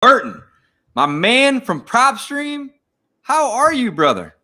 Burton, my man from Propstream. How are you, brother?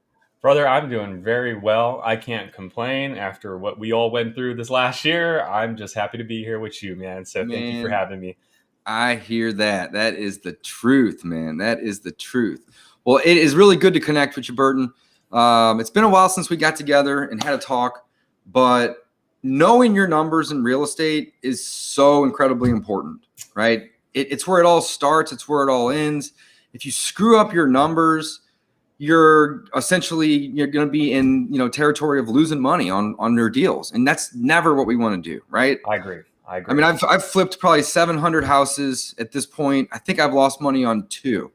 Brother, I'm doing very well. I can't complain after what we all went through this last year. I'm just happy to be here with you, man. So thank you for Man, having me. I hear that. That is the truth, man. That is the truth. Well, it is really good to connect with you, Burton. It's been a while since we got together and had a talk, but knowing your numbers in real estate is so incredibly important, right? It's where it all starts. It's where it all ends. If you screw up your numbers, you're going to be in territory of losing money on your deals, and that's never what we want to do, right? I agree. I I agree. mean, I've flipped probably 700 houses at this point. I think I've lost money on two,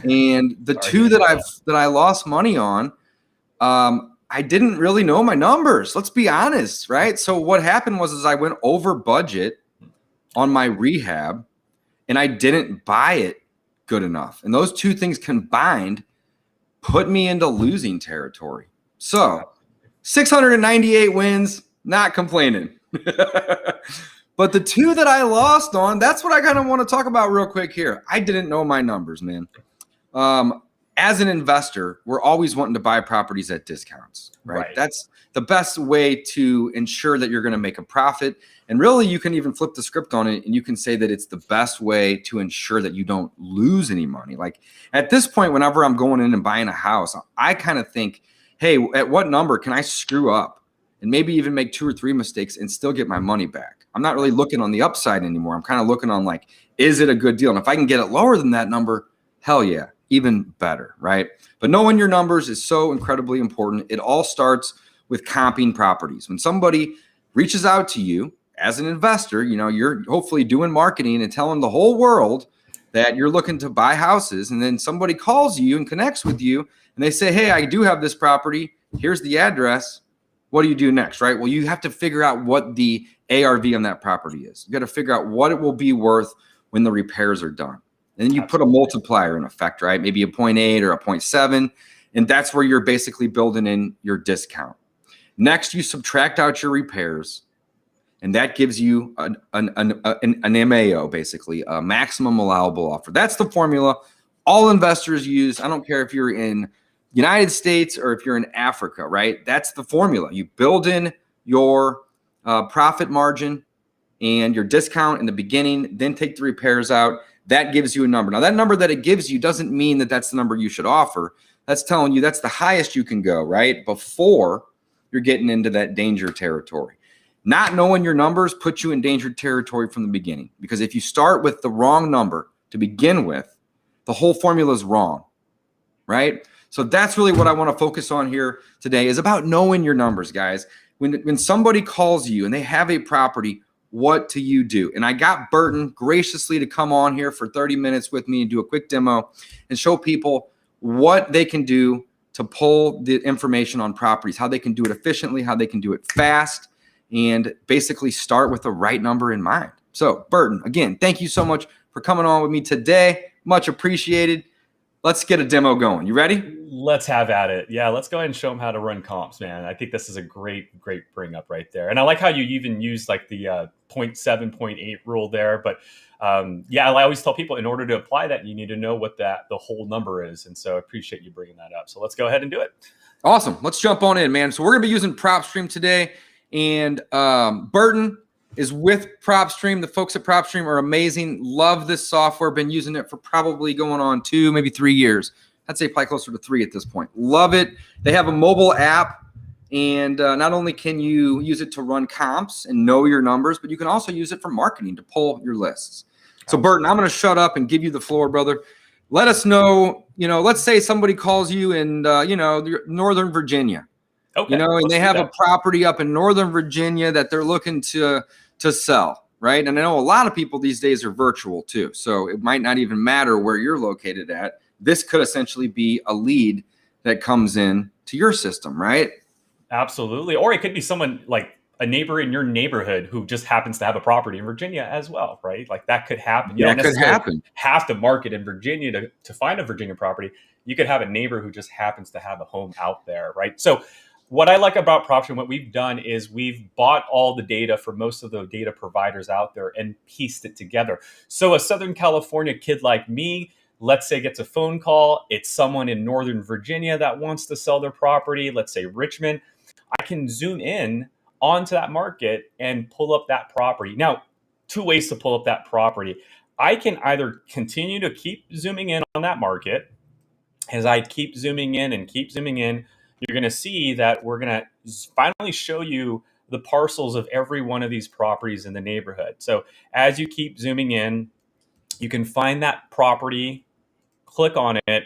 and the Sorry to two that hear I lost money on, I didn't really know my numbers. Let's be honest, right? So what happened was I went over budget on my rehab, and I didn't buy it good enough, and those two things combined put me into losing territory. So 698 wins, not complaining. But the two that I lost on, that's what I kind of want to talk about real quick here. I didn't know my numbers, man. As an investor, we're always wanting to buy properties at discounts, right? That's the best way to ensure that you're going to make a profit. And really, you can even flip the script on it and you can say that it's the best way to ensure that you don't lose any money. Like at this point, whenever I'm going in and buying a house, I kind of think, hey, at what number can I screw up and maybe even make 2 or 3 mistakes and still get my money back? I'm not really looking on the upside anymore. I'm kind of looking on like, is it a good deal? And if I can get it lower than that number, hell yeah, even better, right? But knowing your numbers is so incredibly important. It all starts with comping properties. When somebody reaches out to you as an investor, you're hopefully doing marketing and telling the whole world that you're looking to buy houses. And then somebody calls you and connects with you and they say, hey, I do have this property. Here's the address. What do you do next, right? Well, you have to figure out what the ARV on that property is. You got to figure out what it will be worth when the repairs are done. And then you put a multiplier in effect, right? Maybe a 0.8 or a 0.7. And that's where you're basically building in your discount. Next, you subtract out your repairs. And that gives you an MAO, basically, a maximum allowable offer. That's the formula all investors use. I don't care if you're in United States or if you're in Africa, right? That's the formula. You build in your profit margin and your discount in the beginning, then take the repairs out. That gives you a number. Now, that number that it gives you doesn't mean that that's the number you should offer. That's telling you that's the highest you can go, right? Before you're getting into that danger territory. Not knowing your numbers puts you in danger territory from the beginning, because if you start with the wrong number to begin with, the whole formula is wrong, right? So that's really what I want to focus on here today, is about knowing your numbers, guys. When somebody calls you and they have a property, what do you do? And I got Burton graciously to come on here for 30 minutes with me and do a quick demo and show people what they can do to pull the information on properties, how they can do it efficiently, how they can do it fast, and basically start with the right number in mind. So Burton, again, thank you so much for coming on with me today. Much appreciated. Let's get a demo going. You ready? Let's have at it. Yeah, let's go ahead and show them how to run comps, man. I think this is a great bring up right there. And I like how you even use like the 0.7, 0.8 rule there. But yeah, I always tell people, in order to apply that, you need to know what the whole number is. And so I appreciate you bringing that up. So let's go ahead and do it. Awesome. Let's jump on in, man. So we're going to be using Propstream today. And Burton is with Propstream. The folks at Propstream are amazing. Love this software. Been using it for probably going on 2, maybe 3 years. I'd say probably closer to 3 at this point. Love it. They have a mobile app, and not only can you use it to run comps and know your numbers, but you can also use it for marketing to pull your lists. So Burton, I'm going to shut up and give you the floor, brother. Let us know, let's say somebody calls you in, Northern Virginia. Okay, and they have a property up in Northern Virginia that they're looking to sell, right? And I know a lot of people these days are virtual too, so it might not even matter where you're located at. This could essentially be a lead that comes in to your system, right? Absolutely. Or it could be someone like a neighbor in your neighborhood who just happens to have a property in Virginia as well, right? Like that could happen. You don't necessarily have to market in Virginia to find a Virginia property. You could have a neighbor who just happens to have a home out there, right? So what I like about PropStream, what we've done is we've bought all the data for most of the data providers out there and pieced it together. So a Southern California kid like me, let's say, gets a phone call. It's someone in Northern Virginia that wants to sell their property, let's say Richmond. I can zoom in onto that market and pull up that property. Now, two ways to pull up that property. I can either continue to keep zooming in on that market. As I keep zooming in and keep zooming in, you're going to see that we're going to finally show you the parcels of every one of these properties in the neighborhood. So as you keep zooming in, you can find that property, click on it,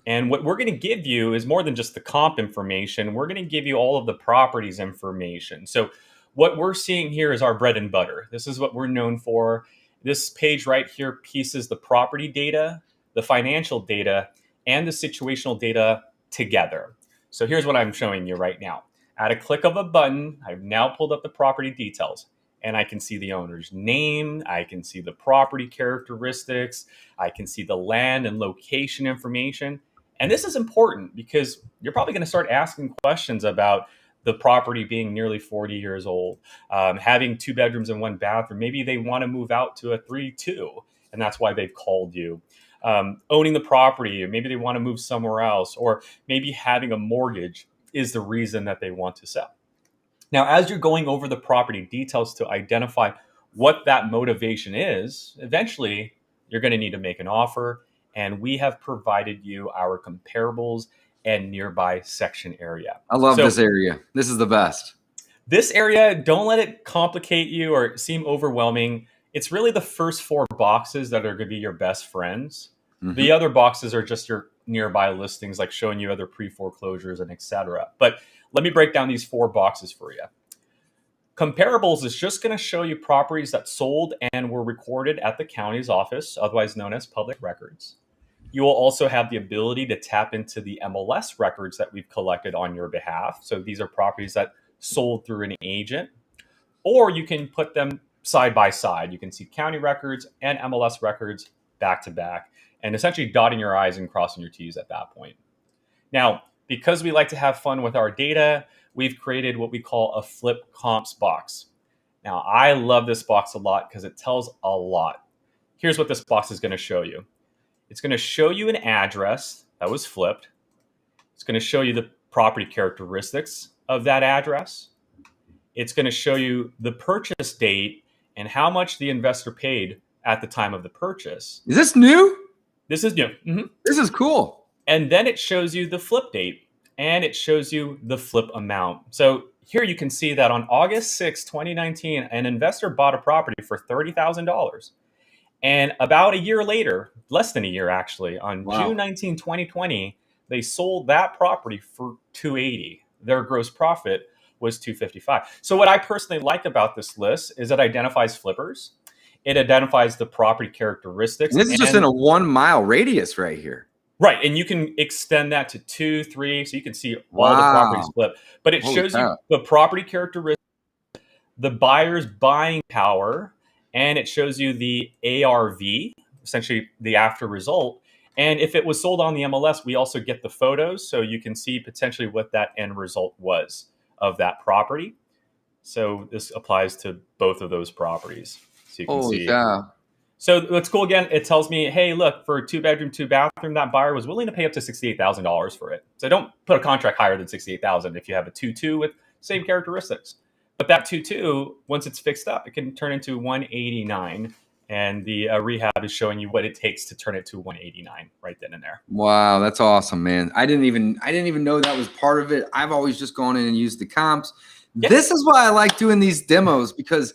and what we're going to give you is more than just the comp information. We're going to give you all of the properties information. So what we're seeing here is our bread and butter. This is what we're known for. This page right here pieces the property data, the financial data, and the situational data together. So here's what I'm showing you right now. At a click of a button, I've now pulled up the property details, and I can see the owner's name. I can see the property characteristics. I can see the land and location information. And this is important because you're probably going to start asking questions about the property being nearly 40 years old, having 2 bedrooms and 1 bathroom. Maybe they want to move out to a 3-2, and that's why they've called you. Owning the property, maybe they want to move somewhere else, or maybe having a mortgage is the reason that they want to sell. Now, as you're going over the property details to identify what that motivation is, eventually you're going to need to make an offer. And we have provided you our comparables and nearby section area. I love this area. This is the best. This area, don't let it complicate you or seem overwhelming. It's really the first 4 boxes that are going to be your best friends. Mm-hmm. The other boxes are just your nearby listings, like showing you other pre-foreclosures and etc. But let me break down these 4 boxes for you. Comparables is just going to show you properties that sold and were recorded at the county's office, otherwise known as public records. You will also have the ability to tap into the MLS records that we've collected on your behalf. So these are properties that sold through an agent, or you can put them side by side. You can see county records and MLS records back to back, and essentially dotting your I's and crossing your T's at that point. Now, because we like to have fun with our data, we've created what we call a flip comps box. Now, I love this box a lot because it tells a lot. Here's what this box is going to show you. It's going to show you an address that was flipped. It's going to show you the property characteristics of that address. It's going to show you the purchase date and how much the investor paid at the time of the purchase. Is this new? This is new. Mm-hmm. This is cool. And then it shows you the flip date and it shows you the flip amount. So here you can see that on August 6, 2019, an investor bought a property for $30,000. And about a year later, less than a year actually, on June 19, 2020, they sold that property for $280,000. Their gross profit was $255,000. So what I personally like about this list is it identifies flippers. It identifies the property characteristics. And this is just in a 1 mile radius right here. Right. And you can extend that to 2, 3, so you can see all the properties flip. But it shows you the property characteristics, the buyer's buying power, and it shows you the ARV, essentially the after result. And if it was sold on the MLS, we also get the photos, so you can see potentially what that end result was of that property. So this applies to both of those properties. So you can see. Yeah. So what's cool, again, it tells me, hey, look, for a 2-bedroom, 2-bathroom, that buyer was willing to pay up to $68,000 for it. So don't put a contract higher than $68,000 if you have a 2-2 with same characteristics. But that 2-2, once it's fixed up, it can turn into $189,000. And the rehab is showing you what it takes to turn it to $189,000 right then and there. Wow, that's awesome, man. I didn't even know that was part of it. I've always just gone in and used the comps. Yeah. This is why I like doing these demos, because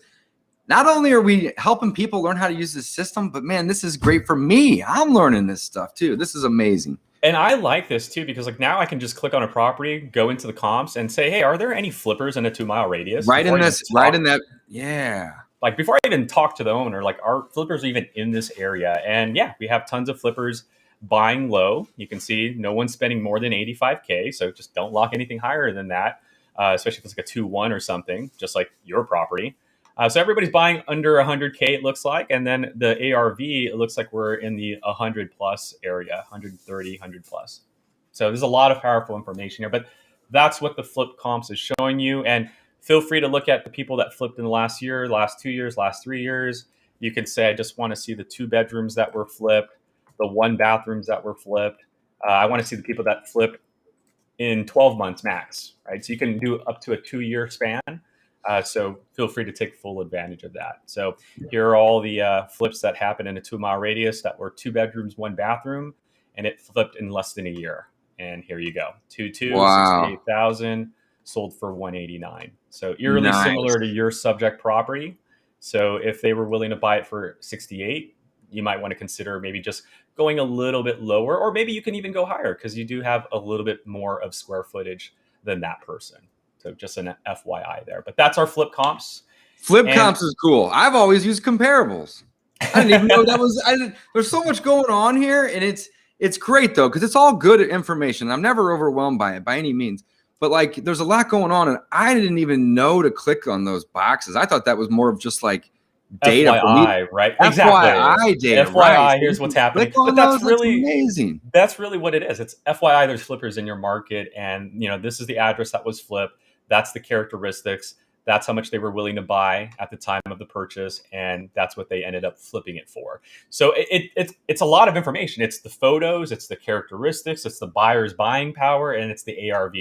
not only are we helping people learn how to use this system, but man, this is great for me. I'm learning this stuff too. This is amazing. And I like this too, because like now I can just click on a property, go into the comps and say, hey, are there any flippers in a 2-mile radius? Right in that. Yeah. Like before I even talk to the owner, like are flippers even in this area? And yeah, we have tons of flippers buying low. You can see no one's spending more than $85,000. So just don't lock anything higher than that, especially if it's like a 2-1 or something, just like your property. So everybody's buying under $100,000, it looks like. And then the ARV, it looks like we're in the 100 plus area, 130, 100 plus. So there's a lot of powerful information here. But That's what the flip comps is showing you. And feel free to look at the people that flipped in the last year, last 2 years, last 3 years. You can say, I just want to see the 2 bedrooms that were flipped, the 1 bathrooms that were flipped. I want to see the people that flipped in 12 months max, right? So you can do up to a 2 year span. So feel free to take full advantage of that. So here are all the flips that happened in a 2 mile radius that were 2 bedrooms, 1 bathroom, and it flipped in less than a year. And here you go, 2 Wow. 68,000 sold for 189. So eerily Nice. similar to your subject property. So if they were willing to buy it for 68, you might want to consider maybe just going a little bit lower, or maybe you can even go higher because you do have a little bit more of square footage than that person. So just an FYI there. But that's our flip comps. Flip And comps is cool. I've always used comparables. I didn't even know that was. There's so much going on here, and it's great though because it's all good information. I'm never overwhelmed by it by any means, but like there's a lot going on, and I didn't even know to click on those boxes. I thought that was more of just like data for me. FYI, right? Exactly. FYI data, FYI, right? So here's what's happening. click on But that's those. That's really amazing. that's really what it is. It's FYI, there's flippers in your market, and this is the address that was flipped. That's the characteristics. That's how much they were willing to buy at the time of the purchase, and that's what they ended up flipping it for. So it's a lot of information. It's the photos, it's the characteristics, it's the buyer's buying power, and it's the ARV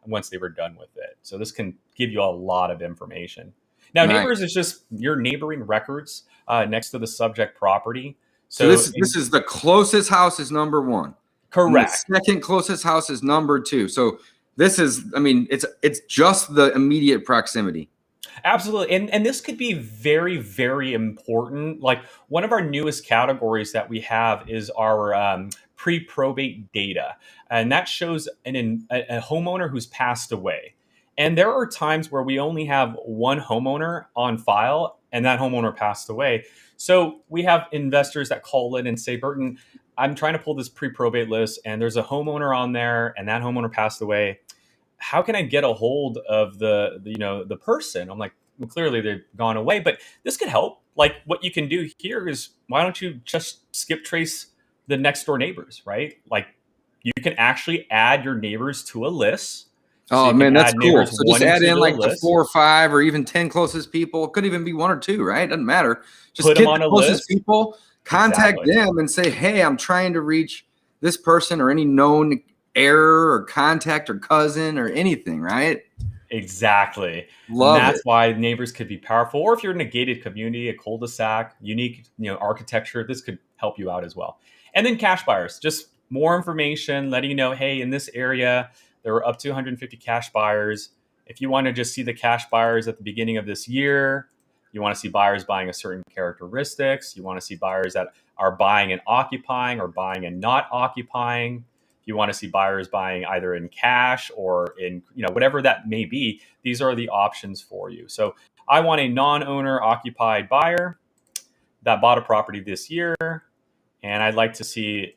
once they were done with it. So this can give you a lot of information. Now, Nice. neighbors is just your neighboring records next to the subject property. So this is the closest house is number one. Correct. And the second closest house is number two. So this is, I mean, it's just the immediate proximity. Absolutely. And this could be very, very important. Like one of our newest categories that we have is our pre-probate data. And that shows a homeowner who's passed away. And there are times where we only have one homeowner on file and that homeowner passed away. So we have investors that call in and say, Burton, I'm trying to pull this pre-probate list and there's a homeowner on there and that homeowner passed away. How can I get a hold of the person? I'm like, well, clearly they've gone away, but this could help. Like what you can do here is why don't you just skip trace the next door neighbors, right? Like you can actually add your neighbors to a list. So oh man, that's cool. So just add in like the 4 or 5 or even 10 closest people. It could even be 1 or 2, right? Doesn't matter. Just put get them on the a closest list. people, contact them and say, hey, I'm trying to reach this person or any known heir or contact or cousin or anything, right? Exactly. Love and that's it. why neighbors could be powerful. Or if you're in a gated community, a cul-de-sac, unique, architecture, this could help you out as well. And then cash buyers, just more information, letting you know, hey, in this area, there were up to 150 cash buyers. If you want to just see the cash buyers at the beginning of this year, you want to see buyers buying a certain characteristics. You want to see buyers that are buying and occupying or buying and not occupying. If you want to see buyers buying either in cash or in, whatever that may be, these are the options for you. So I want a non-owner occupied buyer that bought a property this year, and I'd like to see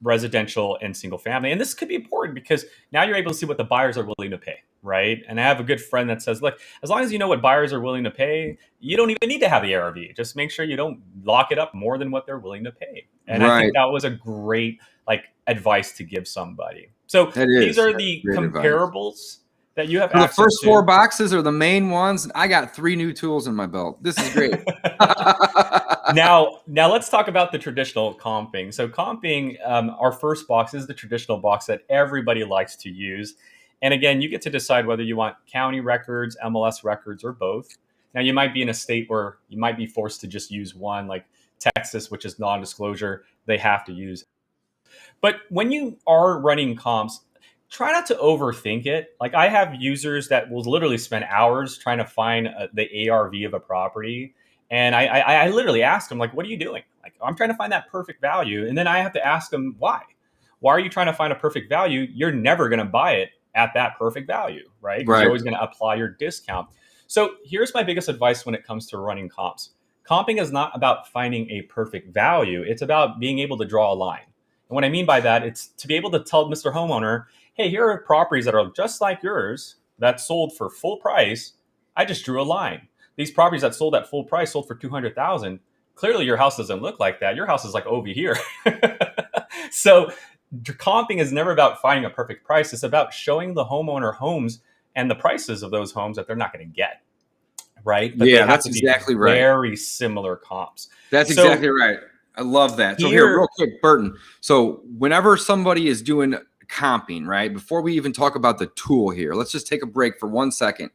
residential and single family. And this could be important because now you're able to see what the buyers are willing to pay, right? And I have a good friend that says, look, as long as you know what buyers are willing to pay, you don't even need to have the ARV. Just make sure you don't lock it up more than what they're willing to pay. And I think that was a great advice to give somebody. So these are the comparables that you have access to. The first 4 boxes are the main ones. I got 3 new tools in my belt. This is great. Now let's talk about the traditional comping. So comping, our first box is the traditional box that everybody likes to use. And again, you get to decide whether you want county records, MLS records, or both. Now you might be in a state where you might be forced to just use one, like Texas, which is non-disclosure. They have to use. But when you are running comps, try not to overthink it. Like I have users that will literally spend hours trying to find the ARV of a property. And I literally ask them, like, what are you doing? Like, I'm trying to find that perfect value. And then I have to ask them, why? Why are you trying to find a perfect value? You're never going to buy it at that perfect value, right? Because you're always going to apply your discount. So here's my biggest advice when it comes to running comps. Comping is not about finding a perfect value. It's about being able to draw a line. And what I mean by that, it's to be able to tell Mr. Homeowner, hey, here are properties that are just like yours that sold for full price. I just drew a line. These properties that sold at full price sold for $200,000. Clearly, your house doesn't look like that. Your house is like over here. So comping is never about finding a perfect price. It's about showing the homeowner homes and the prices of those homes that they're not going to get, right? But they Yeah, have that's to be exactly right. very similar comps. That's So exactly right. I love that. So here, real here, quick, Burton. So whenever somebody is doing comping, right, before we even talk about the tool here, let's just take a break for 1 second.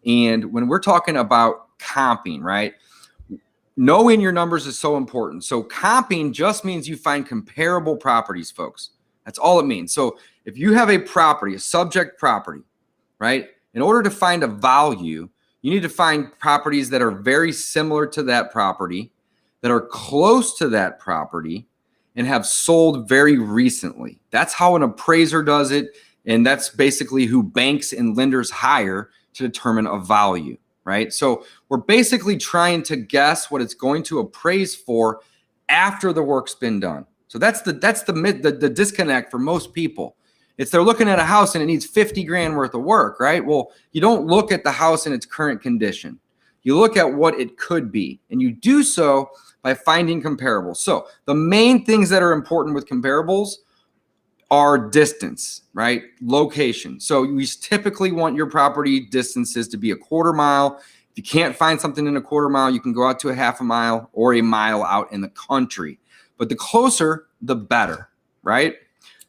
And when we're talking about comping, right, knowing your numbers is so important. So comping just means you find comparable properties, folks. That's all it means. So if you have a property, a subject property, right, in order to find a value, you need to find properties that are very similar to that property, that are close to that property, and have sold very recently. That's how an appraiser does it. And that's basically who banks and lenders hire to determine a value, right? So we're basically trying to guess what it's going to appraise for after the work's been done. So that's the disconnect for most people. It's they're looking at a house and it needs 50 grand worth of work, right? Well, you don't look at the house in its current condition. You look at what it could be, and you do so by finding comparables. So the main things that are important with comparables are distance, right? Location. So we typically want your property distances to be a quarter mile. If you can't find something in a quarter mile, you can go out to a half a mile or a mile out in the country. But the closer, the better, right?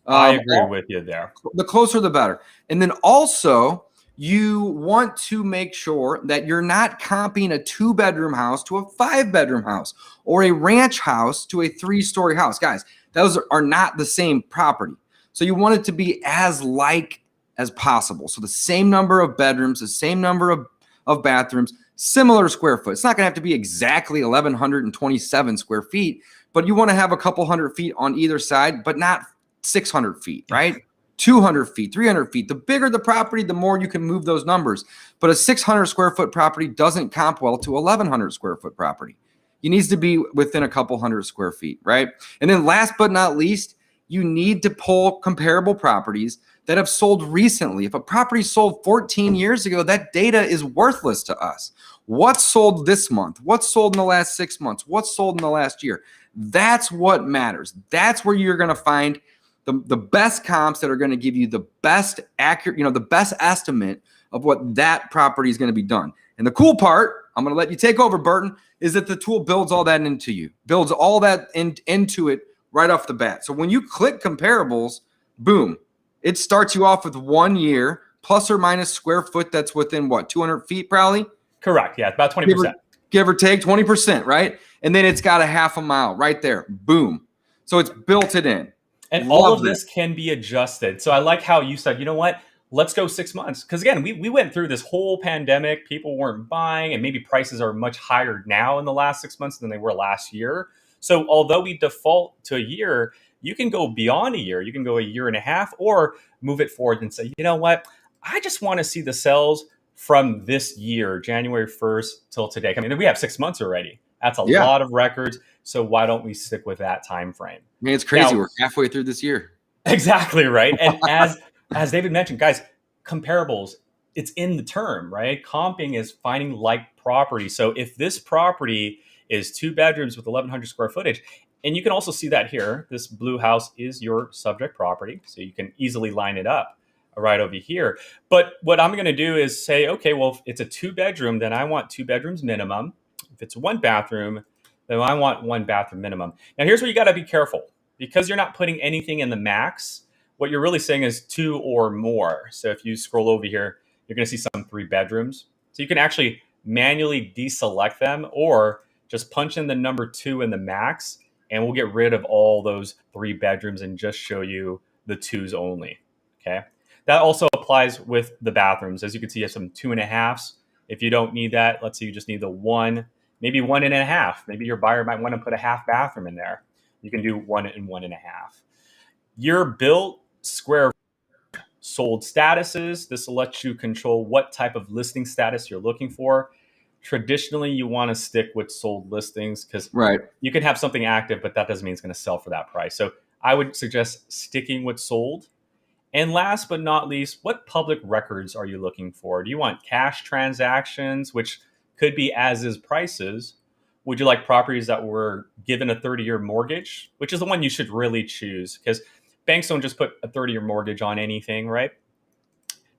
I agree with you there. The closer, the better. And then also, you want to make sure that you're not comping a 2-bedroom house to a 5-bedroom house or a ranch house to a 3-story house. Guys, those are not the same property. So you want it to be as like as possible. So the same number of bedrooms, the same number of bathrooms, similar square foot. It's not going to have to be exactly 1,127 square feet, but you want to have a couple hundred feet on either side, but not 600 feet, right? 200 feet, 300 feet. The bigger the property, the more you can move those numbers. But a 600 square foot property doesn't comp well to 1,100 square foot property. It needs to be within a couple hundred square feet, right? And then last but not least, you need to pull comparable properties that have sold recently. If a property sold 14 years ago, that data is worthless to us. What's sold this month? What's sold in the last 6 months? What's sold in the last year? That's what matters. That's where you're going to find the best comps that are going to give you the best accurate, the best estimate of what that property is going to be done. And the cool part, I'm going to let you take over, Burton, is that the tool builds all that into you, builds all that into it right off the bat. So when you click comparables, boom, it starts you off with 1 year plus or minus square foot. That's within what, 200 feet probably? Correct. Yeah, about 20%. Give or take 20%, right? And then it's got a half a mile right there. Boom. So it's built it in. And all of this can be adjusted. So I like how you said, you know what? Let's go 6 months. Because again, we went through this whole pandemic. People weren't buying, and maybe prices are much higher now in the last 6 months than they were last year. So although we default to a year, you can go beyond a year. You can go a year and a half or move it forward and say, you know what? I just want to see the sales from this year, January 1st till today. I mean, we have 6 months already. That's a lot of records. So why don't we stick with that time frame? I mean, it's crazy. Now, we're halfway through this year. Exactly, right? And as David mentioned, guys, comparables, it's in the term, right? Comping is finding like property. So if this property is 2 bedrooms with 1,100 square footage, and you can also see that here, this blue house is your subject property. So you can easily line it up right over here. But what I'm going to do is say, okay, well, if it's a 2-bedroom, then I want 2 bedrooms minimum. If it's 1 bathroom, then I want 1 bathroom minimum. Now, here's where you got to be careful. Because you're not putting anything in the max, what you're really saying is 2 or more. So if you scroll over here, you're going to see some 3 bedrooms. So you can actually manually deselect them or just punch in the number 2 in the max, and we'll get rid of all those 3 bedrooms and just show you the 2s only. Okay. That also applies with the bathrooms. As you can see, you have some 2.5s. If you don't need that, let's say you just need the 1, maybe 1.5. Maybe your buyer might want to put a half bathroom in there. You can do 1 and 1.5. Your built square sold statuses. This will let you control what type of listing status you're looking for. Traditionally, you want to stick with sold listings because you can have something active, but that doesn't mean it's going to sell for that price. So I would suggest sticking with sold. And last but not least, what public records are you looking for? Do you want cash transactions, which could be as is prices? Would you like properties that were given a 30-year mortgage, which is the one you should really choose? Because banks don't just put a 30-year mortgage on anything, right?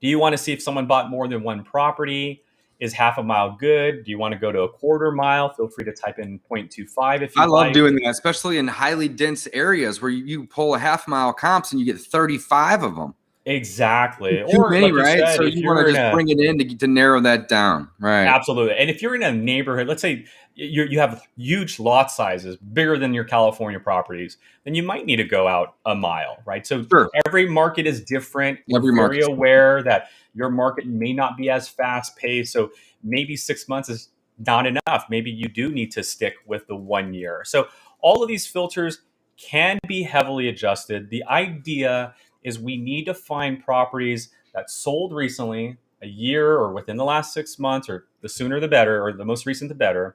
Do you want to see if someone bought more than one property? Is half a mile good? Do you want to go to a quarter mile? Feel free to type in 0.25 if I you'd love like. doing that, especially in highly dense areas where you pull a half-mile comps and you get 35 of them. Exactly. Too Or many, like you right? said, So if you want you're to in just a bring it in to narrow that down, right? absolutely, and if you're in a neighborhood, let's say you have huge lot sizes, bigger than your California properties, then you might need to go out a mile, right? So Sure. every market is different. We're Every very market's aware that your market may not be as fast paced. So maybe 6 months is not enough. Maybe you do need to stick with the 1 year. So all of these filters can be heavily adjusted. The idea is we need to find properties that sold recently, a year or within the last 6 months, or the sooner the better, or the most recent the better,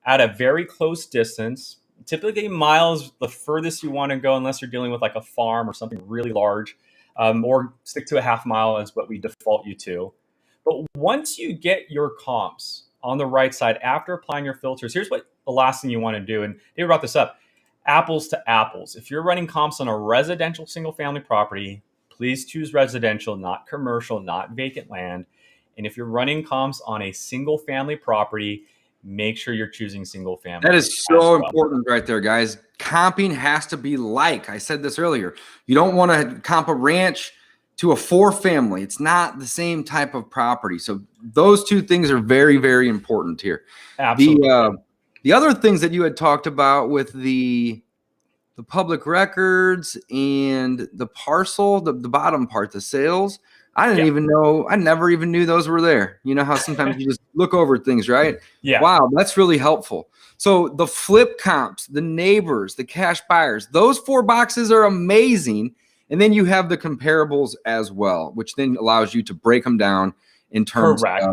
at a very close distance. Typically, miles the furthest you want to go, unless you're dealing with like a farm or something really large, or stick to a half mile is what we default you to. But once you get your comps on the right side after applying your filters, here's what the last thing you want to do. And they brought this up: apples to apples. If you're running comps on a residential single family property, please choose residential, not commercial, not vacant land. And if you're running comps on a single family property, make sure you're choosing single That family is as so well. important right there, guys. Comping has to be like I said this earlier. You don't want to comp a ranch to a 4-family. It's not the same type of property. So those two things are very, very important here. Absolutely. The other things that you had talked about with the public records and the parcel, the bottom part, the sales. I didn't Yeah. even know, I never even knew those were there. You know how sometimes you just look over things, right? Yeah. Wow, that's really helpful. So the flip comps, the neighbors, the cash buyers, those 4 boxes are amazing. And then you have the comparables as well, which then allows you to break them down in terms Correct.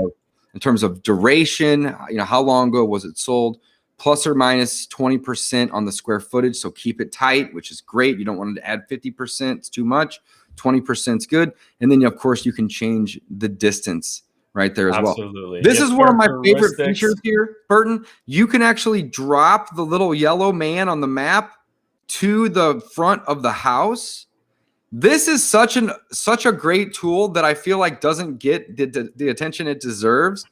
of duration, you know, how long ago was it sold, plus or minus 20% on the square footage. So keep it tight, which is great. You don't want to add 50%. It's too much. 20% is good. And then, of course, you can change the distance right there as well. Absolutely. This Give is one of my favorite characteristics. features here, Burton. You can actually drop the little yellow man on the map to the front of the house. This is such a great tool that I feel like doesn't get the attention it deserves.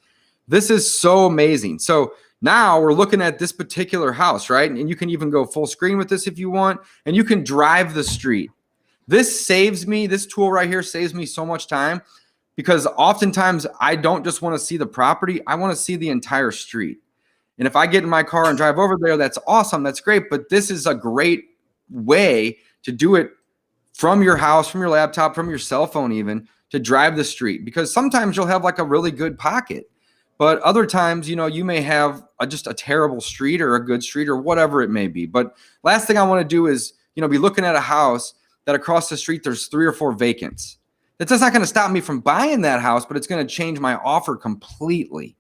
This is so amazing. So now we're looking at this particular house, right? And you can even go full screen with this if you want, and you can drive the street. This tool right here saves me so much time, because oftentimes I don't just want to see the property, I want to see the entire street. And if I get in my car and drive over there, that's awesome, that's great. But this is a great way to do it from your house, from your laptop, from your cell phone, even to drive the street. Because sometimes you'll have like a really good pocket, but other times, you know, you may have just a terrible street or a good street or whatever it may be. But last thing I want to do is, you know, be looking at a house that across the street there's 3 or 4 vacants. That's not going to stop me from buying that house, but it's going to change my offer completely,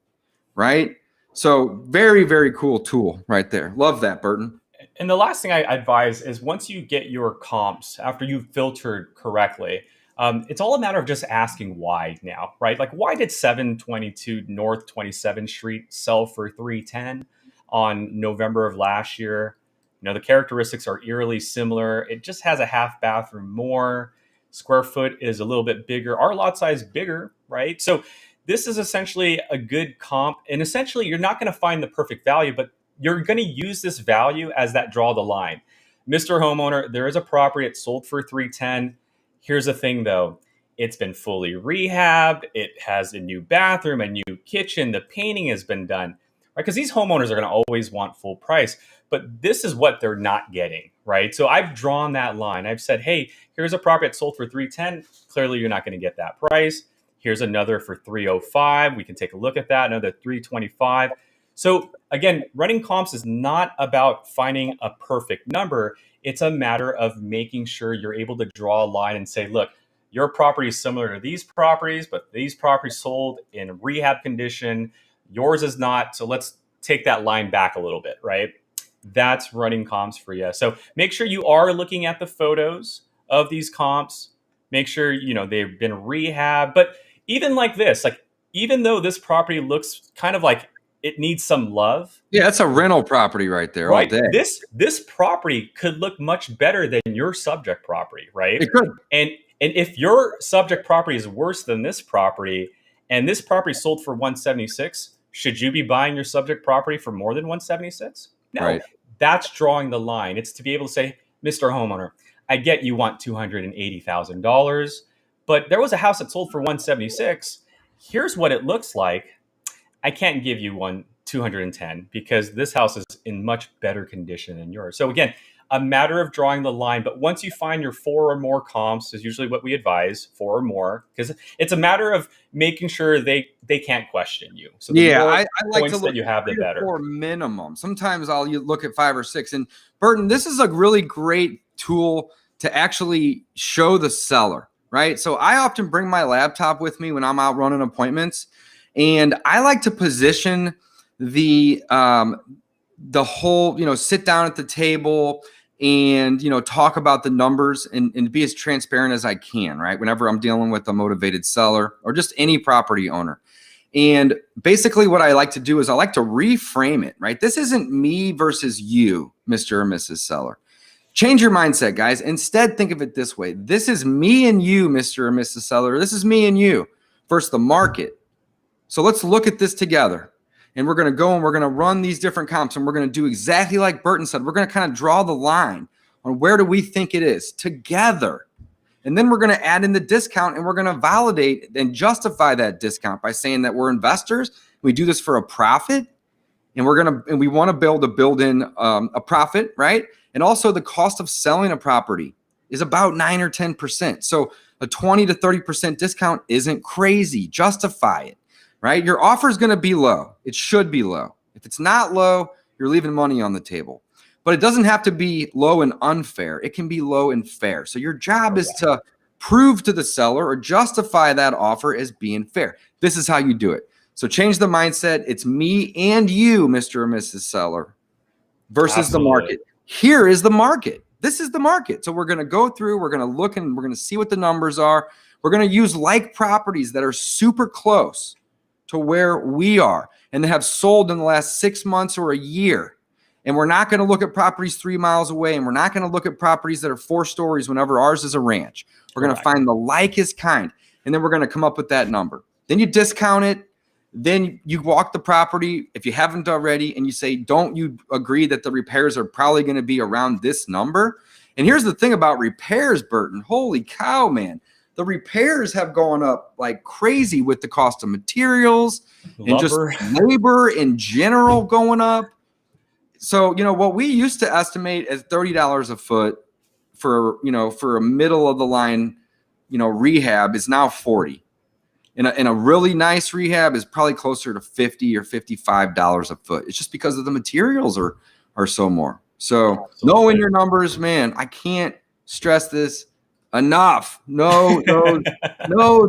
right? So very, very cool tool right there. Love that, Burton. And the last thing I advise is, once you get your comps, after you've filtered correctly, it's all a matter of just asking why now, right? Like, why did 722 North 27th Street sell for 310 on November of last year? You know, the characteristics are eerily similar. It just has a half bathroom more. Square foot is a little bit bigger. Our lot size bigger, right? So this is essentially a good comp. And essentially, you're not going to find the perfect value, but you're going to use this value as that draw the line. Mr. Homeowner, there is a property that sold for 310. Here's the thing though. It's been fully rehabbed. It has a new bathroom, a new kitchen. The painting has been done, right? Because these homeowners are going to always want full price, but this is what they're not getting, right? So I've drawn that line. I've said, hey, here's a property that sold for 310. Clearly, you're not going to get that price. Here's another for 305. We can take a look at that. Another 325. So again, running comps is not about finding a perfect number. It's a matter of making sure you're able to draw a line and say, look, your property is similar to these properties, but these properties sold in rehab condition. Yours is not. So let's take that line back a little bit, right? That's running comps for you. So make sure you are looking at the photos of these comps. Make sure, you know, they've been rehabbed. But even like this, like, even though this property looks kind of like it needs some love. Yeah, that's a rental property right there all Right. day. This property could look much better than your subject property, right? It could. And if your subject property is worse than this property, and this property sold for 176, should you be buying your subject property for more than 176? No. Right. That's drawing the line. It's to be able to say, Mr. Homeowner, I get you want $280,000, but there was a house that sold for 176. Here's what it looks like. I can't give you 210 because this house is in much better condition than yours. So again, a matter of drawing the line. But once you find your 4 or more comps, is usually what we advise, 4 or more, because it's a matter of making sure they can't question you. So the more I like points to look that you have, the better. For minimum. Sometimes I'll look at 5 or 6. And Burton, this is a really great tool to actually show the seller, right? So I often bring my laptop with me when I'm out running appointments, and I like to position the whole, sit down at the table and, talk about the numbers and be as transparent as I can, right? Whenever I'm dealing with a motivated seller or just any property owner. And basically what I like to do is I like to reframe it, right? This isn't me versus you, Mr. or Mrs. Seller. Change your mindset, guys. Instead, think of it this way. This is me and you, Mr. or Mrs. Seller. This is me and you versus the market. So let's look at this together. And we're going to go and we're going to run these different comps, and we're going to do exactly like Burton said. We're going to kind of draw the line on where do we think it is together. And then we're going to add in the discount, and we're going to validate and justify that discount by saying that we're investors. We do this for a profit, and we want to be able to build in a profit, right? And also the cost of selling a property is about 9 or 10%. So a 20 to 30% discount isn't crazy. Justify it. Right? Your offer is going to be low. It should be low. If it's not low, you're leaving money on the table. But it doesn't have to be low and unfair. It can be low and fair. So your job is to prove to the seller or justify that offer as being fair. This is how you do it. So change the mindset. It's me and you, Mr. or Mrs. Seller, versus the market. Here is the market. This is the market. So we're going to go through, we're going to look, and we're going to see what the numbers are. We're going to use like properties that are super close to where we are and they have sold in the last 6 months or a year. And we're not going to look at properties 3 miles away, and we're not going to look at properties that are 4 stories whenever ours is a ranch. We're going to find the likest kind, and then we're going to come up with that number. Then you discount it. Then you walk the property if you haven't already, and you say, don't you agree that the repairs are probably going to be around this number? And here's the thing about repairs, Burton. Holy cow, man. The repairs have gone up like crazy with the cost of materials and just labor in general going up. So, what we used to estimate as $30 a foot for a middle of the line, rehab is now 40. And a really nice rehab is probably closer to $50 or $55 a foot. It's just because of the materials are so more. So knowing your numbers, man, I can't stress this enough. Know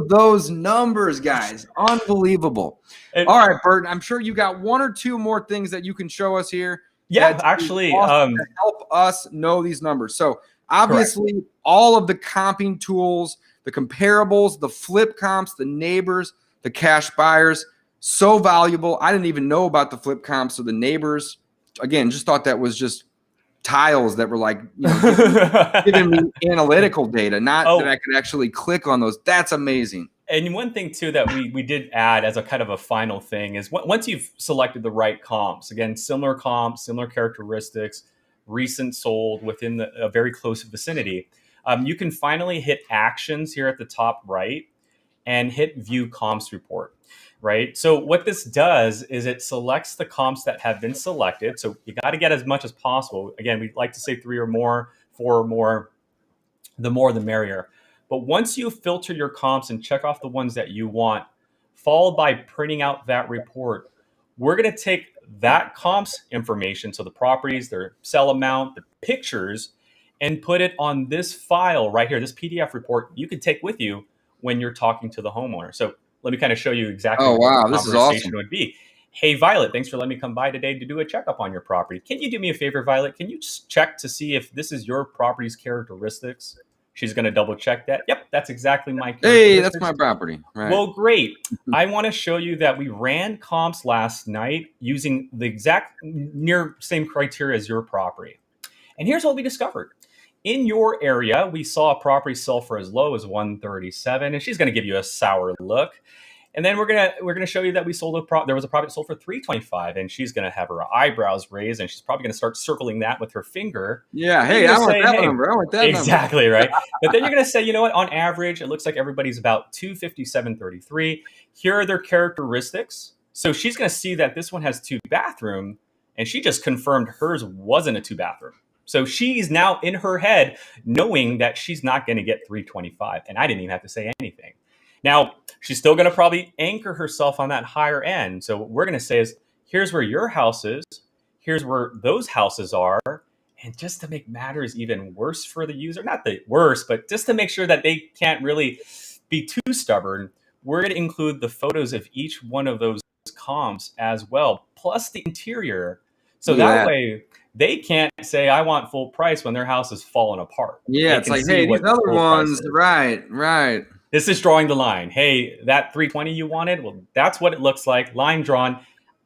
those numbers, guys. Unbelievable. All right, Burton, I'm sure you got 1 or 2 more things that you can show us here. Yeah, actually, to help us know these numbers. So obviously, all of the comping tools, the comparables, the flip comps, the neighbors, the cash buyers, so valuable. I didn't even know about the flip comps or the neighbors. Again, just thought that was just tiles that were like giving me analytical data, not that I could actually click on those. That's amazing. And one thing too that we did add as a kind of a final thing is once you've selected the right comps, again, similar comps, similar characteristics, recent sold within a very close vicinity, you can finally hit actions here at the top right and hit view comps report. Right. So what this does is it selects the comps that have been selected. So you got to get as much as possible. Again, we like to say 3 or more, 4 or more, the more the merrier. But once you filter your comps and check off the ones that you want, followed by printing out that report, we're going to take that comps information, so the properties, their sell amount, the pictures, and put it on this file right here, this PDF report you can take with you when you're talking to the homeowner. So let me kind of show you exactly what the conversation would be. Hey, Violet, thanks for letting me come by today to do a checkup on your property. Can you do me a favor, Violet? Can you just check to see if this is your property's characteristics? She's going to double check that. Yep, that's exactly my Hey, that's characteristics. my property. Right. Well, great. I want to show you that we ran comps last night using the exact near same criteria as your property. And here's what we discovered. In your area, we saw a property sell for as low as 137, and she's going to give you a sour look. And then we're gonna show you that we sold there was a property sold for 325, and she's gonna have her eyebrows raised, and she's probably gonna start circling that with her finger. Yeah, hey, I want that number. I want that exactly right. But then you're gonna say, you know what? On average, it looks like everybody's about 257.33. Here are their characteristics. So she's gonna see that this one has 2-bathroom, and she just confirmed hers wasn't a 2-bathroom. So she's now in her head knowing that she's not gonna get 325, and I didn't even have to say anything. Now, she's still going to probably anchor herself on that higher end. So what we're going to say is, here's where your house is. Here's where those houses are. And just to make matters even worse for the user, not the worst, but just to make sure that they can't really be too stubborn, we're going to include the photos of each one of those comps as well, plus the interior. So that way they can't say, I want full price when their house is falling apart. Yeah, it's like, hey, these other ones, right. This is drawing the line. Hey, that 320 you wanted, well, that's what it looks like. Line drawn.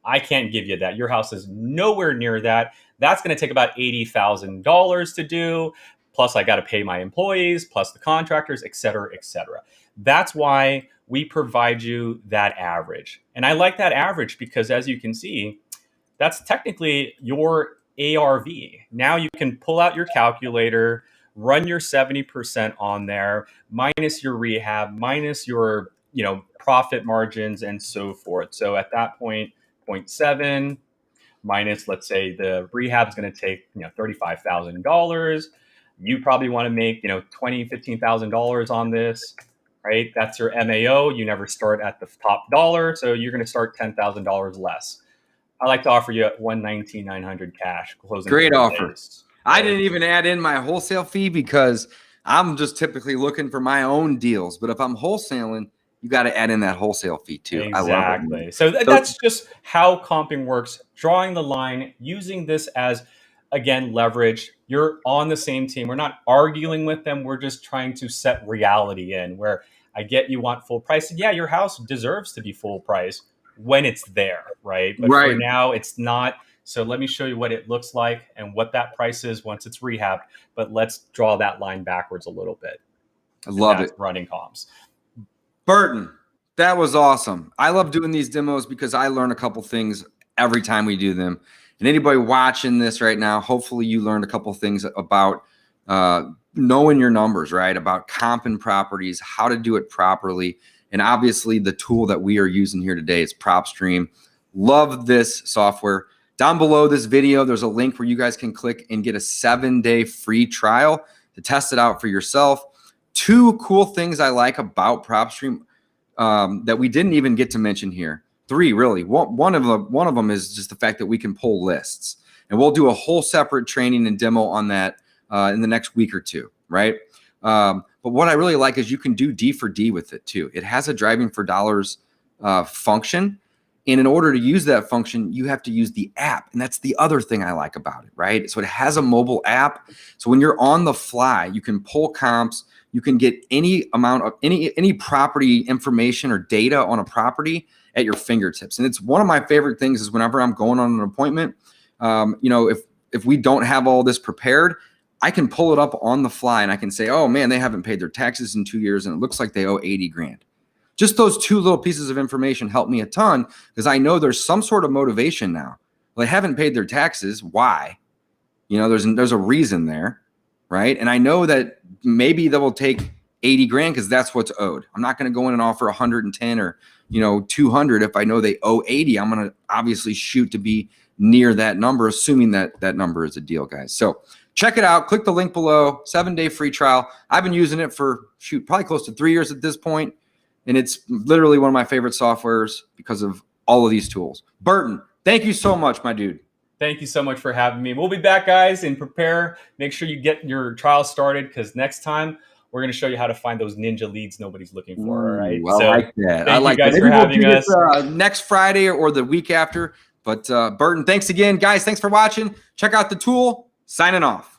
I can't give you that. Your house is nowhere near that. That's going to take about $80,000 to do. Plus, I got to pay my employees, plus the contractors, et cetera, et cetera. That's why we provide you that average. And I like that average because, as you can see, that's technically your ARV. Now you can pull out your calculator, run your 70% on there, minus your rehab, minus your, profit margins and so forth. So at that point, 0.7 minus, let's say the rehab is going to take, $35,000. You probably want to make, $15,000 on this, right? That's your MAO. You never start at the top dollar. So you're going to start $10,000 less. I like to offer you $119,900 cash closing. Great offer. I didn't even add in my wholesale fee because I'm just typically looking for my own deals. But if I'm wholesaling, you got to add in that wholesale fee too. Exactly. I love it. So that's just how comping works. Drawing the line, using this as, again, leverage. You're on the same team. We're not arguing with them. We're just trying to set reality in where I get you want full price. Yeah, your house deserves to be full price when it's there, right? But for now, it's not. So let me show you what it looks like and what that price is once it's rehabbed. But let's draw that line backwards a little bit. I love it. Running comps. Burton, that was awesome. I love doing these demos because I learn a couple things every time we do them. And anybody watching this right now, hopefully you learned a couple things about knowing your numbers, right? About comping properties, how to do it properly. And obviously the tool that we are using here today is Propstream. Love this software. Down below this video, there's a link where you guys can click and get a 7-day free trial to test it out for yourself. 2 cool things I like about Propstream that we didn't even get to mention here. 3 really. One of them is just the fact that we can pull lists, and we'll do a whole separate training and demo on that in the next week or 2, right? But what I really like is you can do D for D with it too. It has a driving for dollars function. And in order to use that function, you have to use the app. And that's the other thing I like about it, right? So it has a mobile app. So when you're on the fly, you can pull comps. You can get any amount of any property information or data on a property at your fingertips. And it's one of my favorite things is whenever I'm going on an appointment, if we don't have all this prepared, I can pull it up on the fly and I can say, oh man, they haven't paid their taxes in 2 years and it looks like they owe 80 grand. Just those 2 little pieces of information help me a ton because I know there's some sort of motivation now. Well, they haven't paid their taxes. Why? There's a reason there, right? And I know that maybe they will take 80 grand because that's what's owed. I'm not going to go in and offer 110 or 200 if I know they owe 80. I'm going to obviously shoot to be near that number, assuming that that number is a deal, guys. So check it out. Click the link below. 7-day free trial. I've been using it for probably close to 3 years at this point. And it's literally one of my favorite softwares because of all of these tools. Burton, thank you so much, my dude. Thank you so much for having me. We'll be back, guys, and prepare. Make sure you get your trial started because next time we're going to show you how to find those ninja leads nobody's looking for. All right. Well, I like that. I like you guys for having us. Next Friday or the week after. But Burton, thanks again. Guys, thanks for watching. Check out the tool. Signing off.